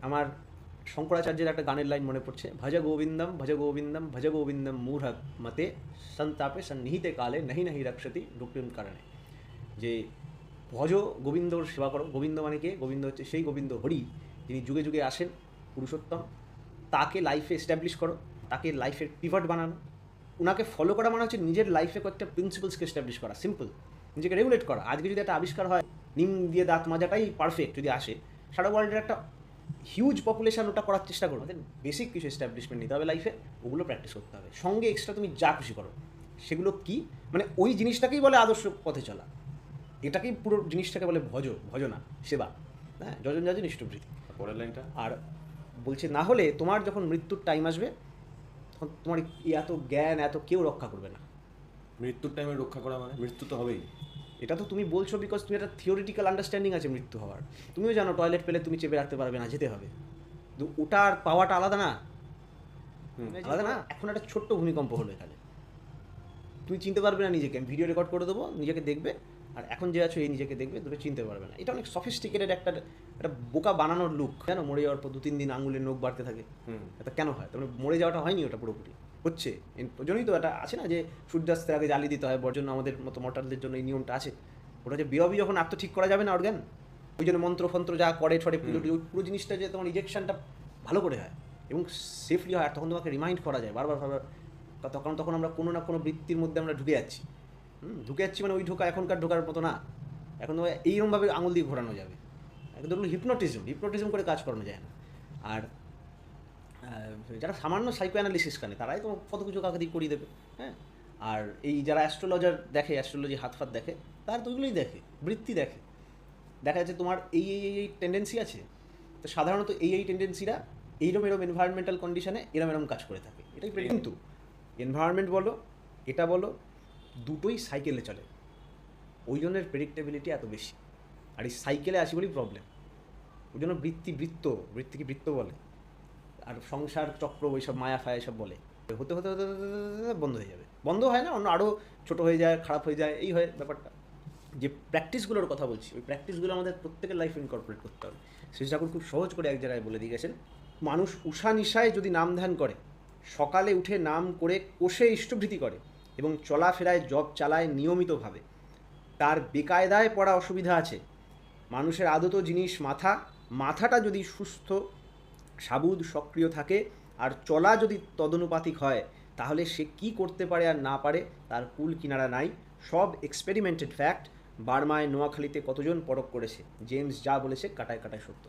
আমার শঙ্করাচার্যের একটা গানের লাইন মনে পড়ছে, ভজ গোবিন্দম ভজ গোবিন্দম ভজ গোবিন্দম মূঢ় মতে সন্তাপে সন্নিহিতে কালে নাহি নাহি রক্ষতি রূপম কারণে। যে ভজ গোবিন্দর সেবা করো। গোবিন্দ মানে কে? গোবিন্দ হচ্ছে সেই গোবিন্দ হরি যিনি যুগে যুগে আসেন, পুরুষোত্তম। তাকে লাইফে এস্টাবলিশ করো, তাকে লাইফের পিভট বানানো। ওনাকে ফলো করা মানে হচ্ছে নিজের লাইফে কয়েকটা প্রিন্সিপালসকে এস্টাবলিশ করা, সিম্পল। নিজেকে রেগুলেট করা। আজকে যদি একটা আবিষ্কার হয়, নিম দিয়ে দাঁত মাজাটাই পারফেক্ট যদি আসে, সারা ওয়ার্ল্ডের একটা হিউজ পপুলেশন ওটা করার চেষ্টা করো। আমাদের বেসিক কিছু এস্টাবলিশমেন্ট নিতে হবে লাইফে, ওগুলো প্র্যাকটিস করতে হবে। সঙ্গে এক্সট্রা তুমি যা খুশি করো। সেগুলো কি? মানে ওই জিনিসটাকেই বলে আদর্শ পথে চলা। এটাকেই পুরো জিনিসটাকে বলে ভজনা, সেবা। হ্যাঁ, যজন যাজন ইষ্টভৃতি। পরের লাইনটা আর বলছে না হলে তোমার যখন মৃত্যুর টাইম আসবে, তখন তোমার এত জ্ঞান এত কেউ রক্ষা করবে না। মৃত্যুর টাইমে রক্ষা করা মানে মৃত্যু তো হবেই। এটা তো তুমি বলছো বিকজ তুমি একটা থিওরিটিক্যাল আন্ডারস্ট্যান্ডিং আছে মৃত্যু হওয়ার। তুমিও জানো টয়লেট পেলে তুমি চেপে রাখতে পারবে না, যেতে হবে। কিন্তু ওটার পাওয়াটা আলাদা না, আলাদা না। এখন একটা ছোট্ট ভূমিকম্প হলো এখানে, তুমি চিনতে পারবে না নিজেকে। আমি ভিডিও রেকর্ড করে দেবো, নিজেকে দেখবে। আর এখন যে আছো এই নিজেকে দেখবে, দুটো চিনতে পারবে না। এটা অনেক সফিস্টিকেটেড একটা একটা বোকা বানানোর লুক। জানো, মরে যাওয়ার পর 2-3 দিন আঙুলের নখ বাড়তে থাকে। এটা কেন হয়? তার মানে মরে যাওয়াটা হয়নি, ওটা পুরোপুরি হচ্ছে। ওই জন্যই তো এটা আছে না যে সূর্যাস্তের আগে জ্বালিয়ে দিতে হয়, বর্জন আমাদের মতো মর্টালদের জন্য এই নিয়মটা আছে। ওটা যে বিরবি যখন আত্ম ঠিক করা যাবে না অর্গান, ওই জন্য মন্ত্রফন্ত্র যা করে ছড়ে পুজো টুজো, পুরো জিনিসটা যে তোমার ইজেকশনটা ভালো করে হয় এবং সেফলি হয়। আর তখন তোমাকে রিমাইন্ড করা যায় বারবার বারবার। তখন আমরা কোনো না কোনো বৃত্তির মধ্যে আমরা ঢুকে যাচ্ছি। ঢুকে যাচ্ছি মানে ওই ঢোকা এখনকার ঢোকার মতো না। এখন তো এইরকমভাবে আঙুল দিয়ে ঘোরানো যাবে। একদম হিপনোটিজম করে কাজ করানো যায় না। আর যারা সামান্য সাইকো অ্যানালিসিস কানে, তারাই তো কত কিছু কাকে দিয়ে করিয়ে দেবে। হ্যাঁ, আর এই যারা অ্যাস্ট্রোলজার দেখে, অ্যাস্ট্রোলজি হাত ফাত দেখে, তারা তো ওইগুলোই দেখে, বৃত্তি দেখে। দেখা যাচ্ছে তোমার এই টেন্ডেন্সি আছে, তো সাধারণত এই টেন্ডেন্সিরা এইরকম এনভায়রনমেন্টাল কন্ডিশনে এরম কাজ করে থাকে। এটাই কিন্তু এনভায়রনমেন্ট বলো, এটা বলো, দুটোই সাইকেলে চলে। ওই জন্যের প্রেডিক্টেবিলিটি এত বেশি। আর এই সাইকেলে আসি বলেই প্রবলেম। ওই জন্য বৃত্তিকে বৃত্ত বলে। আর সংসার চক্র ওইসব মায়া ফায়া এসব বলে। হতে হতে হতে হতে বন্ধ হয়ে যাবে। বন্ধ হয় না, অন্য আরও ছোটো হয়ে যায়, খারাপ হয়ে যায়, এই হয় ব্যাপারটা। যে প্র্যাকটিসগুলোর কথা বলছি, ওই প্র্যাকটিসগুলো আমাদের প্রত্যেকের লাইফে ইনকর্পোরেট করতে হবে। শ্রী ঠাকুর খুব সহজ করে এক জায়গায় বলে দিয়ে গেছেন, মানুষ উষা নিশায় যদি নাম ধ্যান করে, সকালে উঠে নাম করে কোষে ইষ্টভৃতি করে এবং চলাফেরায় জপ চালায় নিয়মিতভাবে, তার বেকায়দায় পড়া অসুবিধা আছে। মানুষের আদত জিনিস মাথাটা যদি সুস্থ সাবুদ সক্রিয় থাকে আর চলা যদি তদনুপাতিক হয়, তাহলে সে কি করতে পারে আর না পারে তার কুল কিনারা নাই। সব এক্সপেরিমেন্টেড ফ্যাক্ট। বার্মায় নোয়াখালীতে কতজন পরখ করেছে, জেমস যা বলেছে কাটায় কাটায় সত্য।